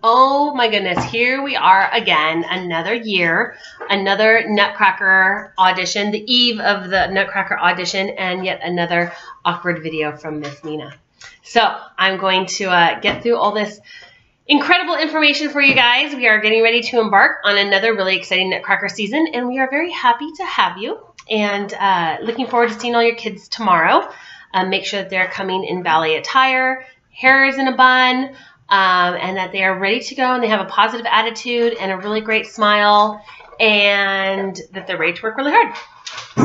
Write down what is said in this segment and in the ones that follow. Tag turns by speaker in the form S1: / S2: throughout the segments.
S1: Oh my goodness, here we are again, another year, another Nutcracker audition, the eve of the Nutcracker audition, and yet another awkward video from Miss Nina. So I'm going to get through all this incredible information for you guys. We are getting ready to embark on another really exciting Nutcracker season, and we are very happy to have you, and looking forward to seeing all your kids tomorrow. Make sure that they're coming in ballet attire, hair is in a bun, and that they are ready to go and they have a positive attitude and a really great smile, and that they're ready to work really hard.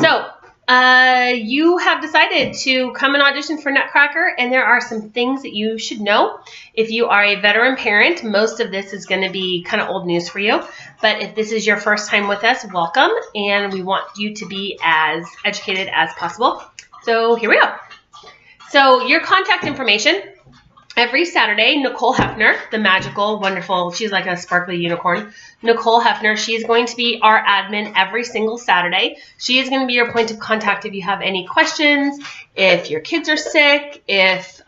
S1: So you have decided to come and audition for Nutcracker, and there are some things that you should know. If you are a veteran parent, most of this is going to be kind of old news for you, but if this is your first time with us, welcome, and we want you to be as educated as possible. So here we go. So your contact information. Every Saturday, Nicole Hefner, the magical, wonderful, she's like a sparkly unicorn, Nicole Hefner, she is going to be our admin every single Saturday. She is going to be your point of contact if you have any questions, if your kids are sick, if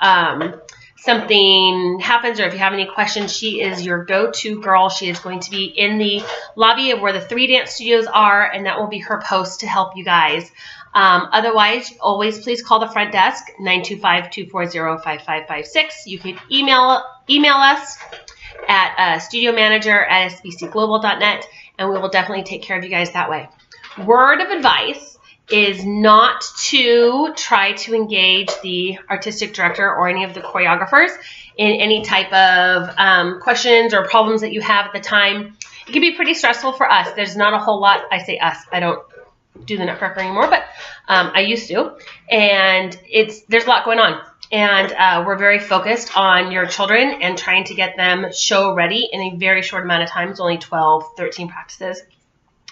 S1: something happens, or if you have any questions. She is your go-to girl. She is going to be in the lobby of where the 3 dance studios are, and that will be her post to help you guys. Otherwise, always please call the front desk, 925-240-5556. You can email us at studiomanager@sbcglobal.net, and we will definitely take care of you guys that way. Word of advice is not to try to engage the artistic director or any of the choreographers in any type of questions or problems that you have at the time. It can be pretty stressful for us. There's not a whole lot. I say us. I don't do the Nutcracker anymore, but I used to, and there's a lot going on, and we're very focused on your children and trying to get them show ready in a very short amount of time. It's only 12, 13 practices,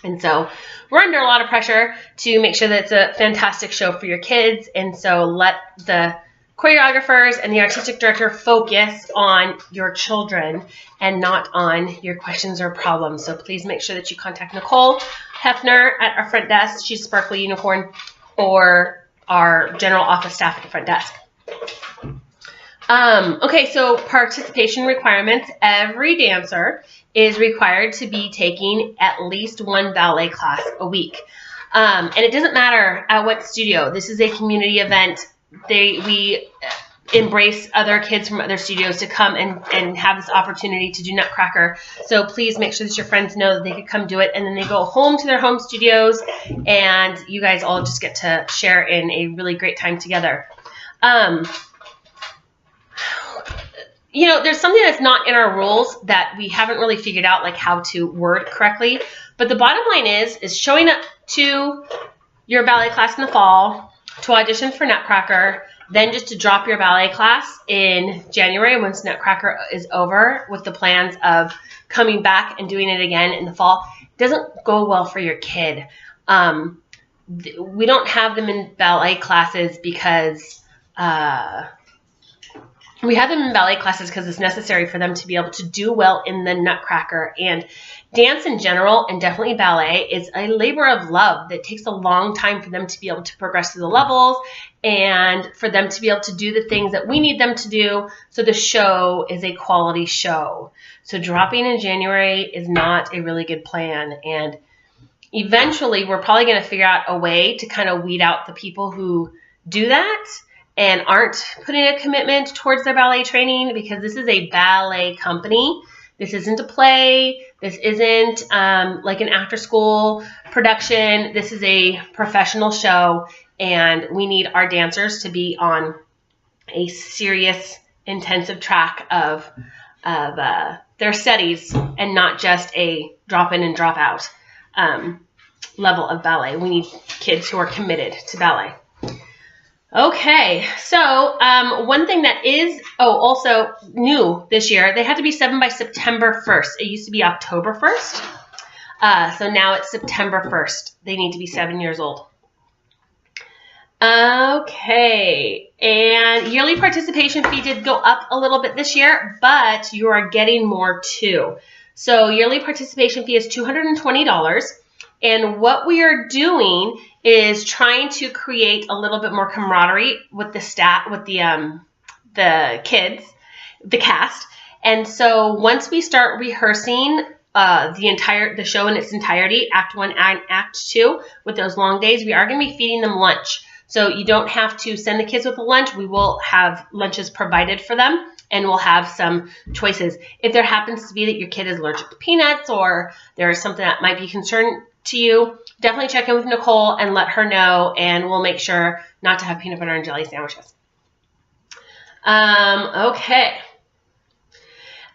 S1: and so we're under a lot of pressure to make sure that it's a fantastic show for your kids, and so let the choreographers and the artistic director focus on your children and not on your questions or problems. So please make sure that you contact Nicole Hefner at our front desk. She's Sparkly Unicorn, or our general office staff at the front desk. Okay, so participation requirements. Every dancer is required to be taking at least 1 ballet class a week. And it doesn't matter at what studio. This is a community event. We embrace other kids from other studios to come and have this opportunity to do Nutcracker. So please make sure that your friends know that they could come do it, and then they go home to their home studios, and you guys all just get to share in a really great time together. You know, there's something that's not in our rules that we haven't really figured out, like how to word correctly. But the bottom line is showing up to your ballet class in the fall to audition for Nutcracker, then just to drop your ballet class in January once Nutcracker is over, with the plans of coming back and doing it again in the fall, doesn't go well for your kid. We don't have them in ballet classes because we have them in ballet classes because it's necessary for them to be able to do well in the Nutcracker. And dance in general, and definitely ballet, is a labor of love that takes a long time for them to be able to progress through the levels and for them to be able to do the things that we need them to do so the show is a quality show. So dropping in January is not a really good plan. And eventually we're probably going to figure out a way to kind of weed out the people who do that and aren't putting a commitment towards their ballet training, because this is a ballet company. This isn't a play. This isn't like an after-school production. This is a professional show, and we need our dancers to be on a serious, intensive track of their studies and not just a drop-in and drop-out level of ballet. We need kids who are committed to ballet. Okay, so one thing that is, also new this year, they had to be 7 by September 1st. It used to be October 1st. So now it's September 1st. They need to be 7 years old. Okay, and yearly participation fee did go up a little bit this year, but you are getting more too. So yearly participation fee is $220. And what we are doing is trying to create a little bit more camaraderie with the kids, the cast, And so once we start rehearsing the show in its entirety, Act 1 and Act 2, with those long days, we are going to be feeding them lunch. So you don't have to send the kids with a lunch. We will have lunches provided for them, and we'll have some choices. If there happens to be that your kid is allergic to peanuts, or there's something that might be concerned to you, definitely check in with Nicole and let her know, and we'll make sure not to have peanut butter and jelly sandwiches. Okay.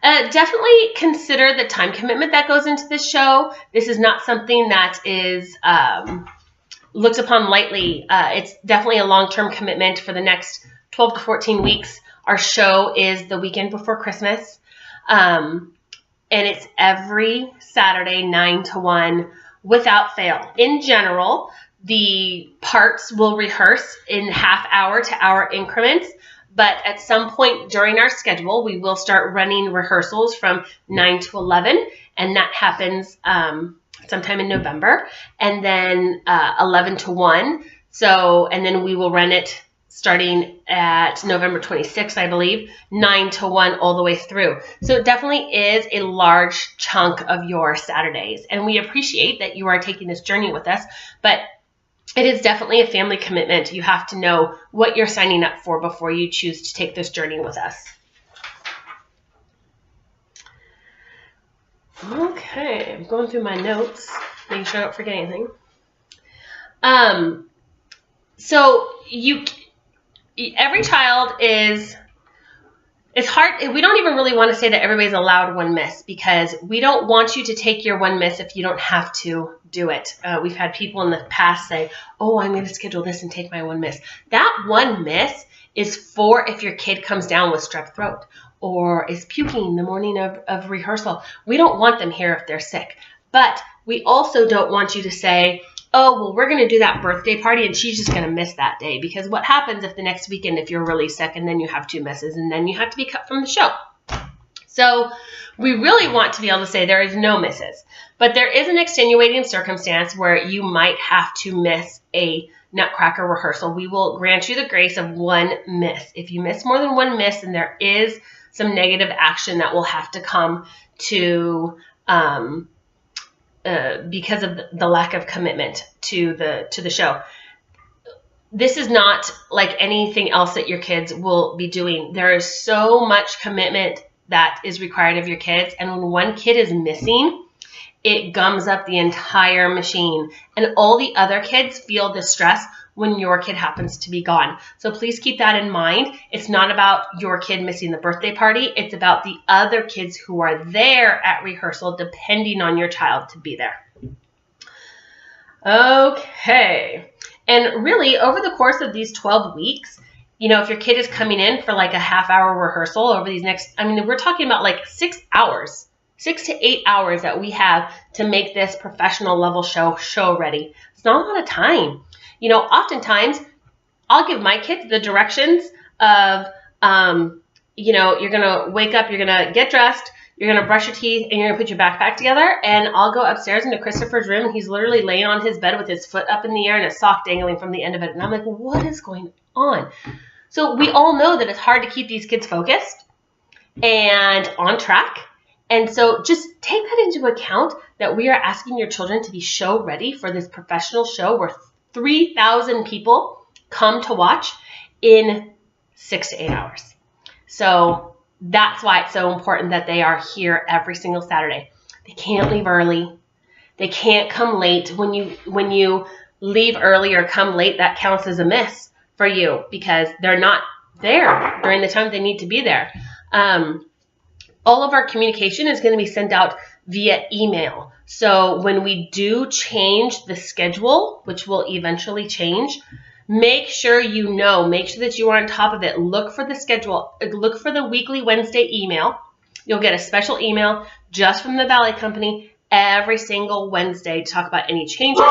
S1: Definitely consider the time commitment that goes into this show. This is not something that is looked upon lightly. It's definitely a long-term commitment for the next 12 to 14 weeks. Our show is the weekend before Christmas, and it's every Saturday, 9 to 1, without fail. In general, the parts will rehearse in half-hour to hour increments, but at some point during our schedule, we will start running rehearsals from 9 to 11, and that happens sometime in November, and then 11 to 1. So, and then we will run it starting at November 26th, I believe, 9 to 1 all the way through. So it definitely is a large chunk of your Saturdays, and we appreciate that you are taking this journey with us, but it is definitely a family commitment. You have to know what you're signing up for before you choose to take this journey with us. Okay, I'm going through my notes, making sure I don't forget anything. So every child it's hard. We don't even really want to say that everybody's allowed one miss, because we don't want you to take your one miss if you don't have to do it. We've had people in the past say, oh, I'm going to schedule this and take my one miss. That one miss is for if your kid comes down with strep throat or is puking the morning of rehearsal. We don't want them here if they're sick. But we also don't want you to say, oh, well, we're going to do that birthday party and she's just going to miss that day. Because what happens if the next weekend, if you're really sick and then you have 2 misses and then you have to be cut from the show? So we really want to be able to say there is no misses. But there is an extenuating circumstance where you might have to miss a Nutcracker rehearsal. We will grant you the grace of 1 miss. If you miss more than 1 miss, then there is some negative action that will have to come to because of the lack of commitment to the show. This is not like anything else that your kids will be doing. There is so much commitment that is required of your kids, and when one kid is missing, it gums up the entire machine, and all the other kids feel the stress when your kid happens to be gone. So please keep that in mind. It's not about your kid missing the birthday party. It's about the other kids who are there at rehearsal, depending on your child to be there. Okay. And really, over the course of these 12 weeks, you know, if your kid is coming in for like a half-hour rehearsal over these next, I mean, we're talking about like 6 hours, 6 to 8 hours that we have to make this professional level show ready. It's not a lot of time. You know, oftentimes I'll give my kids the directions of, you know, you're going to wake up, you're going to get dressed, you're going to brush your teeth, and you're going to put your backpack together. And I'll go upstairs into Christopher's room, and he's literally laying on his bed with his foot up in the air and a sock dangling from the end of it. And I'm like, what is going on? So we all know that it's hard to keep these kids focused and on track. And so just take that into account, that we are asking your children to be show ready for this professional show where 3,000 people come to watch in 6 to 8 hours. So that's why it's so important that they are here every single Saturday. They can't leave early. They can't come late. When you leave early or come late, that counts as a miss for you because they're not there during the time they need to be there. All of our communication is going to be sent out via email. So when we do change the schedule, which will eventually change, make sure you know, make sure that you are on top of it. Look for the schedule. Look for the weekly Wednesday email. You'll get a special email just from the ballet company every single Wednesday to talk about any changes,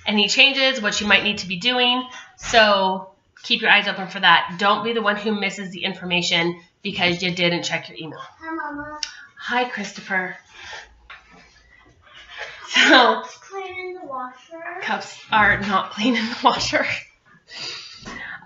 S1: any changes, what you might need to be doing. So keep your eyes open for that. Don't be the one who misses the information because you didn't check your email.
S2: Hi, Mama.
S1: Hi, Christopher. So,
S2: Cups clean in the washer.
S1: Cups are not clean in the washer.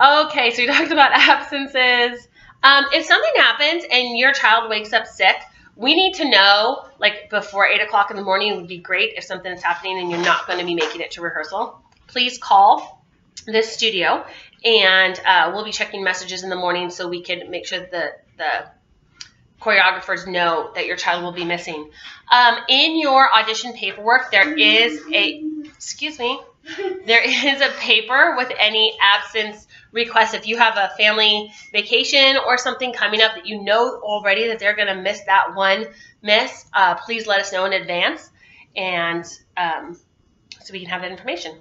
S1: Okay, so we talked about absences. If something happens and your child wakes up sick, we need to know, like before 8 o'clock in the morning. It would be great if something is happening and you're not going to be making it to rehearsal. Please call this studio, and we'll be checking messages in the morning so we can make sure that the choreographers know that your child will be missing. In your audition paperwork, there is a paper with any absence requests. If you have a family vacation or something coming up that you know already that they're going to miss that one miss, please let us know in advance, and so we can have that information.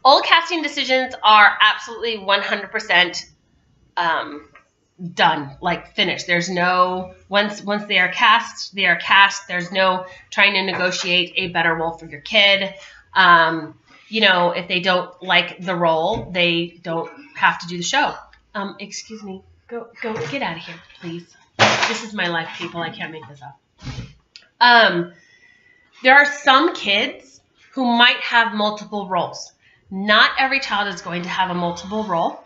S1: All casting decisions are absolutely 100% done, like finished. There's no, once they are cast, they are cast. There's no trying to negotiate a better role for your kid. You know, if they don't like the role, they don't have to do the show. Excuse me, go get out of here, please. This is my life, people. I can't make this up. There are some kids who might have multiple roles. Not every child is going to have a multiple role.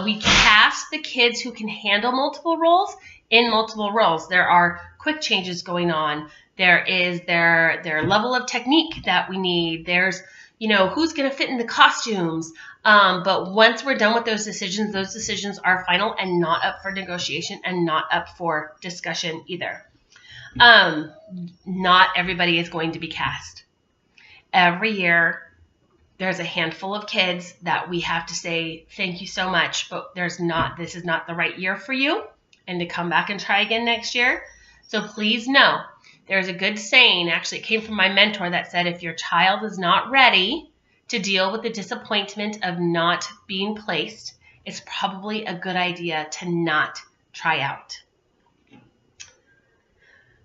S1: We cast the kids who can handle multiple roles in multiple roles. There are quick changes going on. There is their level of technique that we need. There's, you know, who's going to fit in the costumes. But once we're done with those decisions are final and not up for negotiation and not up for discussion either. Not everybody is going to be cast. Every year, there's a handful of kids that we have to say, thank you so much, but this is not the right year for you, and to come back and try again next year. So please know, there's a good saying, actually it came from my mentor, that said, if your child is not ready to deal with the disappointment of not being placed, it's probably a good idea to not try out.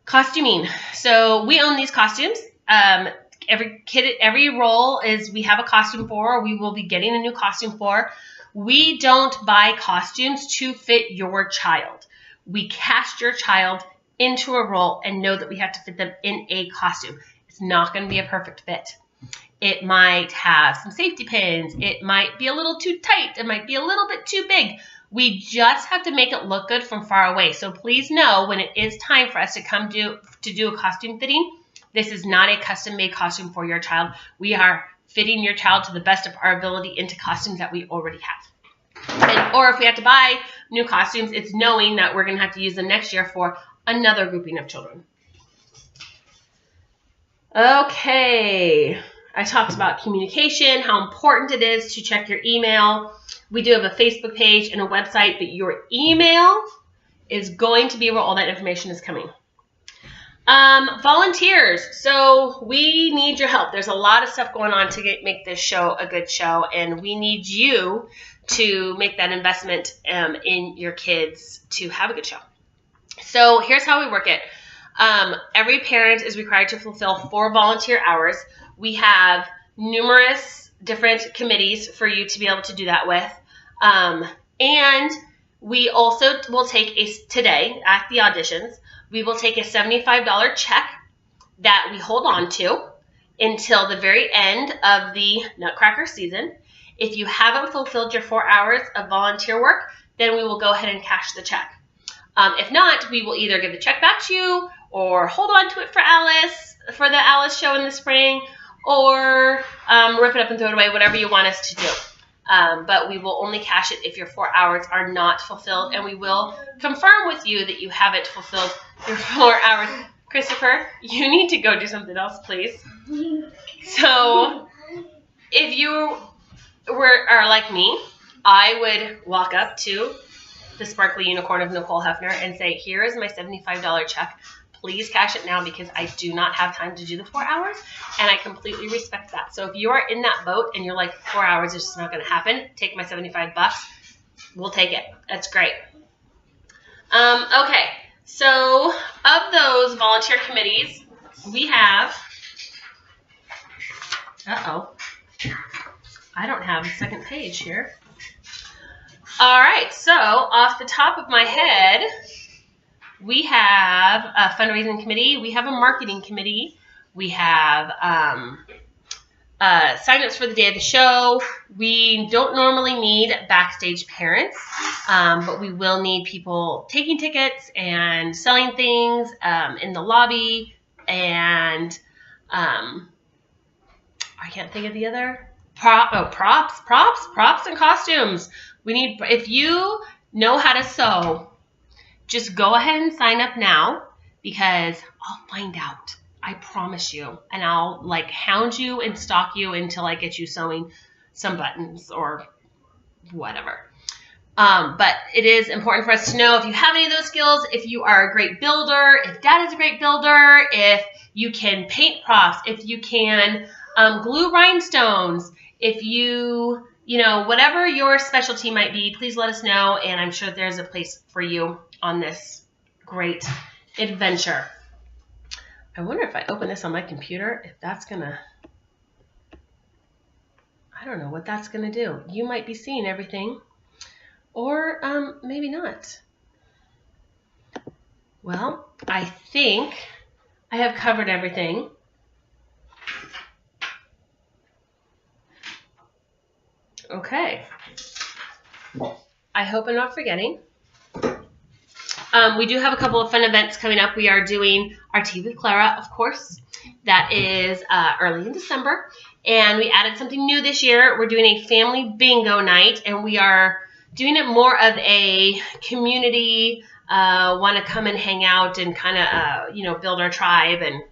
S1: Costuming. So we own these costumes. Every role we have a costume for, or we will be getting a new costume for. We don't buy costumes to fit your child. We cast your child into a role and know that we have to fit them in a costume. It's not going to be a perfect fit. It might have some safety pins. It might be a little too tight. It might be a little bit too big. We just have to make it look good from far away. So please know, when it is time for us to come do a costume fitting, this is not a custom-made costume for your child. We are fitting your child to the best of our ability into costumes that we already have. Or if we have to buy new costumes, it's knowing that we're going to have to use them next year for another grouping of children. Okay, I talked about communication, how important it is to check your email. We do have a Facebook page and a website, but your email is going to be where all that information is coming. Volunteers. So we need your help. There's a lot of stuff going on to make this show a good show, and we need you to make that investment in your kids to have a good show. So here's how we work it. Every parent is required to fulfill 4 volunteer hours. We have numerous different committees for you to be able to do that with. And we also will take today at the auditions, we will take a $75 check that we hold on to until the very end of the Nutcracker season. If you haven't fulfilled your 4 hours of volunteer work, then we will go ahead and cash the check. If not, we will either give the check back to you or hold on to it for the Alice show in the spring, or rip it up and throw it away, whatever you want us to do. But we will only cash it if your 4 hours are not fulfilled, and we will confirm with you that you haven't fulfilled your 4 hours. Christopher, you need to go do something else, please. So if you are like me, I would walk up to the sparkly unicorn of Nicole Hefner and say, here is my $75 check. Please cash it now, because I do not have time to do the 4 hours, and I completely respect that. So if you are in that boat and you're like, 4 hours is just not going to happen, take my $75. We'll take it. That's great. Okay, so of those volunteer committees, we have, I don't have a second page here. All right, so off the top of my head, we have a fundraising committee, we have a marketing committee, we have signups for the day of the show. We don't normally need backstage parents, but we will need people taking tickets and selling things in the lobby, and I can't think of the other props and costumes. We need, if you know how to sew, just go ahead and sign up now, because I'll find out. I promise you. And I'll like hound you and stalk you until I get you sewing some buttons or whatever. But it is important for us to know if you have any of those skills, if you are a great builder, if Dad is a great builder, if you can paint props, if you can glue rhinestones, if you know, whatever your specialty might be, please let us know. And I'm sure there's a place for you on this great adventure. I wonder if I open this on my computer, if that's gonna, I don't know what that's gonna do. You might be seeing everything, or maybe not. Well, I think I have covered everything. Okay. I hope I'm not forgetting. We do have a couple of fun events coming up. We are doing our Tea with Clara, of course. That is early in December. And we added something new this year. We're doing a family bingo night, and we are doing it more of a community, want to come and hang out and kind of, you know, build our tribe and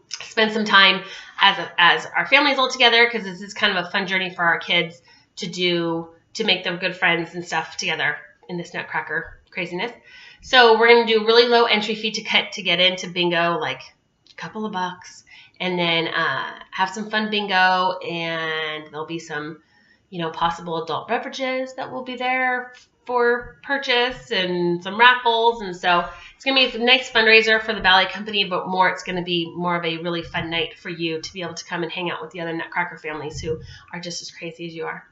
S1: spend some time as our families all together, because this is kind of a fun journey for our kids to make them good friends and stuff together in this Nutcracker craziness. So we're going to do a really low entry fee to get into bingo, like a couple of bucks, and then have some fun bingo, and there'll be some, you know, possible adult beverages that will be there for purchase, and some raffles. And so it's going to be a nice fundraiser for the ballet company, but it's going to be more of a really fun night for you to be able to come and hang out with the other Nutcracker families who are just as crazy as you are.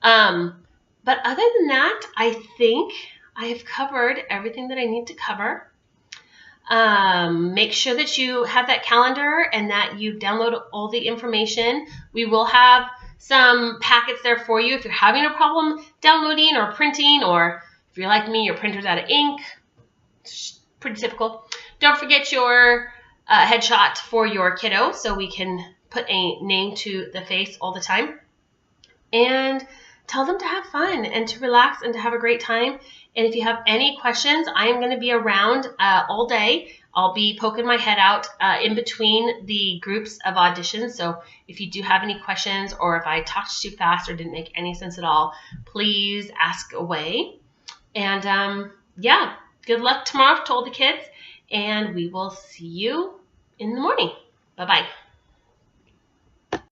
S1: But other than that, I think I have covered everything that I need to cover. Make sure that you have that calendar and that you've downloaded all the information. We will have some packets there for you if you're having a problem downloading or printing, or if you're like me, your printer's out of ink. It's pretty typical. Don't forget your headshot for your kiddo so we can put a name to the face all the time. And tell them to have fun and to relax and to have a great time. And if you have any questions, I am going to be around all day. I'll be poking my head out in between the groups of auditions. So if you do have any questions, or if I talked too fast or didn't make any sense at all, please ask away. And yeah, good luck tomorrow to all the kids, and we will see you in the morning. Bye-bye.